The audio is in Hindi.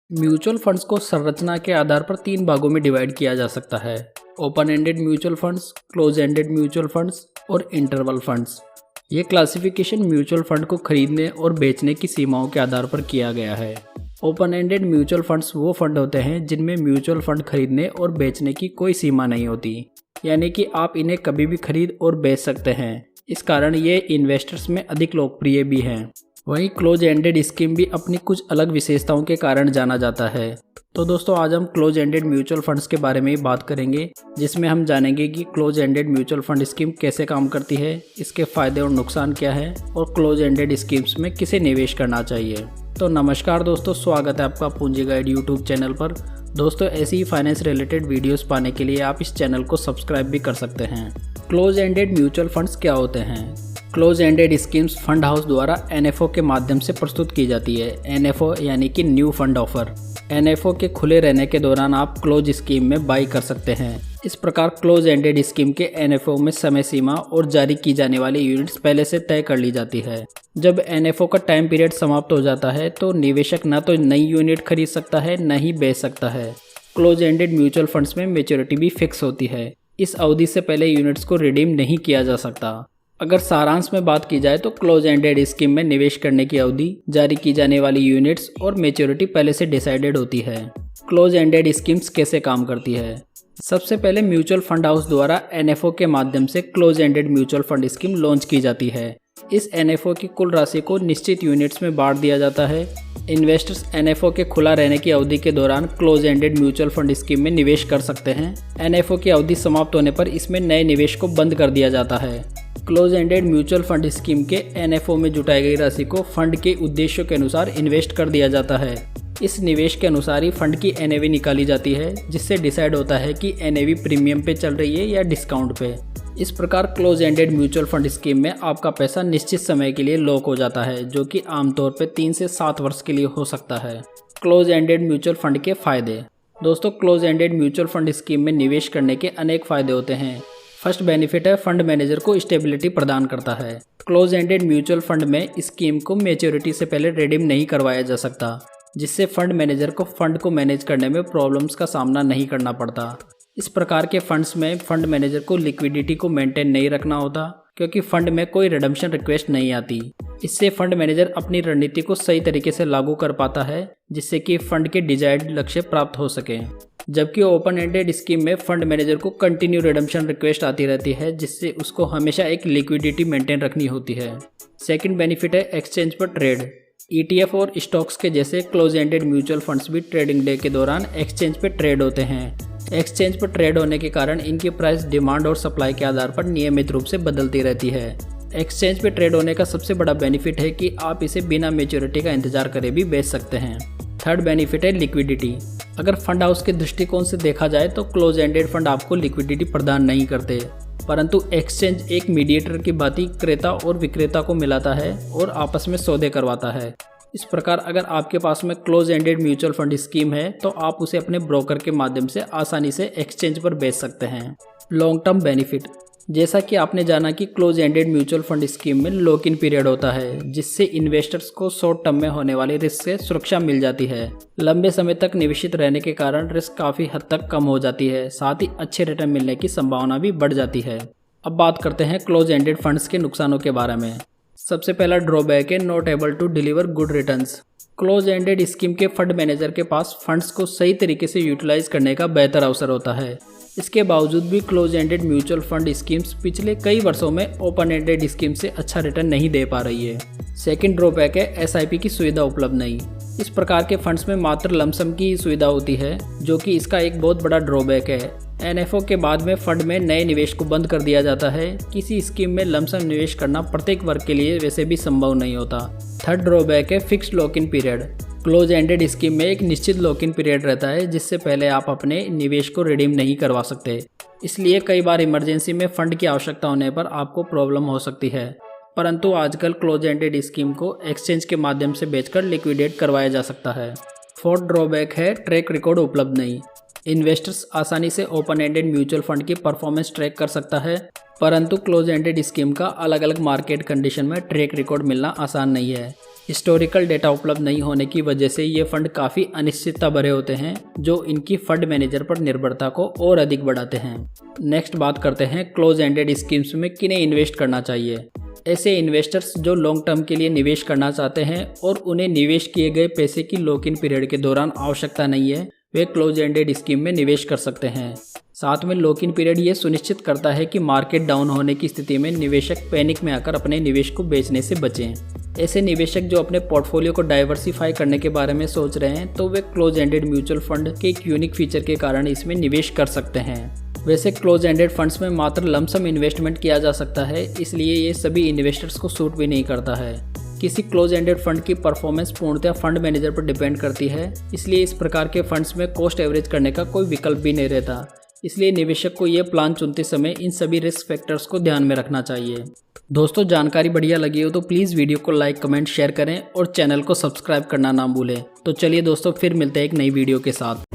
म्यूचुअल फंड्स को संरचना के आधार पर तीन भागों में डिवाइड किया जा सकता है। Open ended mutual funds, close ended mutual funds और इंटरवल फंड्स। ये क्लासिफिकेशन म्यूचुअल फंड को खरीदने और बेचने की सीमाओं के आधार पर किया गया है। ओपन एंडेड म्यूचुअल फंड्स वो फंड होते हैं जिनमें म्यूचुअल फंड खरीदने और बेचने की कोई सीमा नहीं होती, यानी कि आप इन्हें कभी भी खरीद और बेच सकते हैं। इस कारण ये इन्वेस्टर्स में अधिक लोकप्रिय भी हैं। वहीं क्लोज एंडेड स्कीम भी अपनी कुछ अलग विशेषताओं के कारण जाना जाता है। तो दोस्तों, आज हम क्लोज एंडेड म्यूचुअल फंड्स के बारे में बात करेंगे, जिसमें हम जानेंगे कि close ended mutual fund scheme कैसे काम करती है, इसके फायदे और नुकसान क्या है और क्लोज एंडेड स्कीम्स में किसे निवेश करना चाहिए। तो नमस्कार दोस्तों, स्वागत है आपका पूंजी गाइड यूट्यूब चैनल पर। दोस्तों, ऐसी ही फाइनेंस रिलेटेड वीडियोस पाने के लिए आप इस चैनल को सब्सक्राइब भी कर सकते हैं। क्लोज एंडेड म्यूचुअल फंड्स क्या होते हैं? Close ended schemes fund house द्वारा एनएफओ के माध्यम से प्रस्तुत की जाती है। एनएफओ यानी कि न्यू फंड ऑफर। एनएफओ के खुले रहने के दौरान आप क्लोज स्कीम में बाई कर सकते हैं। इस प्रकार क्लोज एंडेड स्कीम के एनएफओ में समय सीमा और जारी की जाने वाली यूनिट्स पहले से तय कर ली जाती है। जब एनएफओ का टाइम पीरियड समाप्त हो जाता है तो निवेशक न तो नई यूनिट खरीद सकता है, न ही बेच सकता है। क्लोज एंडेड म्यूचुअल फंड्स में मैच्योरिटी भी फिक्स होती है। इस अवधि से पहले यूनिट्स को रिडीम नहीं किया जा सकता। अगर सारांश में बात की जाए तो क्लोज एंडेड स्कीम में निवेश करने की अवधि, जारी की जाने वाली यूनिट्स और मैच्योरिटी पहले से डिसाइडेड होती है। क्लोज एंडेड स्कीम्स कैसे काम करती है? सबसे पहले म्यूचुअल फंड हाउस द्वारा एनएफओ के माध्यम से close ended mutual fund scheme launch की जाती है। इस एनएफओ की कुल राशि को निश्चित यूनिट्स में बांट दिया जाता है। इन्वेस्टर्स एनएफओ के खुला रहने की अवधि के दौरान close ended mutual fund scheme में निवेश कर सकते हैं। एनएफओ की अवधि समाप्त होने पर इसमें नए निवेश को बंद कर दिया जाता है। Close ended mutual fund scheme के एनएफओ में जुटाई गई राशि को फंड के उद्देश्यों के अनुसार इन्वेस्ट कर दिया जाता है। इस निवेश के अनुसार ही फंड की एनएवी निकाली जाती है, जिससे डिसाइड होता है कि एनएवी प्रीमियम पे चल रही है या डिस्काउंट पे। इस प्रकार close ended mutual fund scheme में आपका पैसा निश्चित समय के लिए लॉक हो जाता है, जो कि आमतौर पे 3 से 7 वर्ष के लिए हो सकता है। क्लोज एंडेड म्यूचुअल फंड के फायदे। दोस्तों, close ended mutual fund scheme में निवेश करने के अनेक फायदे होते हैं। फर्स्ट बेनिफिट है, फंड मैनेजर को स्टेबिलिटी प्रदान करता है। क्लोज एंडेड म्यूचुअल फंड में स्कीम को मैच्योरिटी से पहले रिडीम नहीं करवाया जा सकता, जिससे फंड मैनेजर को फंड को मैनेज करने में प्रॉब्लम्स का सामना नहीं करना पड़ता। इस प्रकार के फंड्स में फंड मैनेजर को लिक्विडिटी को मेंटेन नहीं रखना होता, क्योंकि फंड में कोई रिडम्पशन रिक्वेस्ट नहीं आती। इससे फंड मैनेजर अपनी रणनीति को सही तरीके से लागू कर पाता है, जिससे कि फंड के डिजायर्ड लक्ष्य प्राप्त हो सके। जबकि ओपन एंडेड स्कीम में फंड मैनेजर को कंटिन्यू रिडम्पशन रिक्वेस्ट आती रहती है, जिससे उसको हमेशा एक लिक्विडिटी मेंटेन रखनी होती है। सेकंड बेनिफिट है, एक्सचेंज पर ट्रेड। ईटीएफ और स्टॉक्स के जैसे क्लोज एंडेड म्यूचुअल फंड्स भी ट्रेडिंग डे के दौरान एक्सचेंज पर ट्रेड होते हैं। एक्सचेंज पर ट्रेड होने के कारण इनकी प्राइस डिमांड और सप्लाई के आधार पर नियमित रूप से बदलती रहती है। एक्सचेंज पे ट्रेड होने का सबसे बड़ा बेनिफिट है कि आप इसे बिना मैच्योरिटी का इंतजार करे भी बेच सकते हैं। थर्ड बेनिफिट है लिक्विडिटी। अगर फंड हाउस के दृष्टिकोण से देखा जाए तो क्लोज एंडेड फंड आपको लिक्विडिटी प्रदान नहीं करते, परंतु एक्सचेंज एक मीडिएटर की भांति क्रेता और विक्रेता को मिलाता है और आपस में सौदे करवाता है। इस प्रकार अगर आपके पास में close ended mutual fund scheme है तो आप उसे अपने ब्रोकर के माध्यम से आसानी से एक्सचेंज पर बेच सकते हैं। Long term benefit. जैसा कि आपने जाना कि close ended mutual fund scheme में लॉक इन पीरियड होता है, जिससे इन्वेस्टर्स को शॉर्ट टर्म में होने वाले रिस्क से सुरक्षा मिल जाती है। लंबे समय तक निवेशित रहने के कारण रिस्क काफ़ी हद तक कम हो जाती है, साथ ही अच्छे रिटर्न मिलने की संभावना भी बढ़ जाती है। अब बात करते हैं क्लोज एंडेड फंड्स के नुकसानों के बारे में। सबसे पहला ड्रॉबैक है, not able to deliver good returns. Close ended scheme के फंड मैनेजर के पास फंड्स को सही तरीके से यूटिलाइज करने का बेहतर अवसर होता है। इसके बावजूद भी close ended mutual fund schemes पिछले कई वर्षों में ओपन एंडेड स्कीम से अच्छा रिटर्न नहीं दे पा रही है। सेकंड ड्रॉबैक है, एसआईपी की सुविधा उपलब्ध नहीं। इस प्रकार के फंड्स में मात्र लमसम की सुविधा होती है, जो कि इसका एक बहुत बड़ा ड्रॉबैक है। एनएफओ के बाद में फंड में नए निवेश को बंद कर दिया जाता है। किसी स्कीम में लमसम निवेश करना प्रत्येक वर्ग के लिए वैसे भी संभव नहीं होता। थर्ड ड्रॉबैक है, fixed lock in period. Close ended scheme में एक निश्चित लॉक इन पीरियड रहता है, जिससे पहले आप अपने निवेश को रिडीम नहीं करवा सकते। इसलिए कई बार इमरजेंसी में फंड की आवश्यकता होने पर आपको प्रॉब्लम हो सकती है, परंतु आजकल क्लोज एंडेड स्कीम को एक्सचेंज के माध्यम से बेचकर लिक्विडेट करवाया जा सकता है। फोर्थ ड्रॉबैक है, ट्रैक रिकॉर्ड उपलब्ध नहीं। इन्वेस्टर्स आसानी से ओपन एंडेड म्यूचुअल फंड की परफॉर्मेंस ट्रैक कर सकता है, परंतु क्लोज एंडेड स्कीम का अलग अलग मार्केट कंडीशन में ट्रैक रिकॉर्ड मिलना आसान नहीं है। हिस्टोरिकल डेटा उपलब्ध नहीं होने की वजह से ये फंड काफ़ी अनिश्चितता भरे होते हैं, जो इनकी फंड मैनेजर पर निर्भरता को और अधिक बढ़ाते हैं। नेक्स्ट बात करते हैं क्लोज एंडेड स्कीम्स में किन्हें इन्वेस्ट करना चाहिए। ऐसे इन्वेस्टर्स जो लॉन्ग टर्म के लिए निवेश करना चाहते हैं और उन्हें निवेश किए गए पैसे की लॉक इन पीरियड के दौरान आवश्यकता नहीं है, वे क्लोज एंडेड स्कीम में निवेश कर सकते हैं। साथ में लॉक इन पीरियड ये सुनिश्चित करता है कि मार्केट डाउन होने की स्थिति में निवेशक पैनिक में आकर अपने निवेश को बेचने से बचें। ऐसे निवेशक जो अपने पोर्टफोलियो को डाइवर्सिफाई करने के बारे में सोच रहे हैं, तो वे क्लोज एंडेड म्यूचुअल फंड के एक यूनिक फीचर के कारण इसमें निवेश कर सकते हैं। वैसे क्लोज एंडेड फंड्स में मात्र लमसम इन्वेस्टमेंट किया जा सकता है, इसलिए ये सभी इन्वेस्टर्स को सूट भी नहीं करता है। किसी क्लोज एंडेड फंड की परफॉर्मेंस पूर्णतः फंड मैनेजर पर डिपेंड करती है, इसलिए इस प्रकार के फंड्स में कॉस्ट एवरेज करने का कोई विकल्प भी नहीं रहता। इसलिए निवेशक को यह प्लान चुनते समय इन सभी रिस्क फैक्टर्स को ध्यान में रखना चाहिए। दोस्तों, जानकारी बढ़िया लगी हो तो प्लीज़ वीडियो को लाइक, कमेंट, शेयर करें और चैनल को सब्सक्राइब करना ना भूलें। तो चलिए दोस्तों, फिर मिलते हैं एक नई वीडियो के साथ।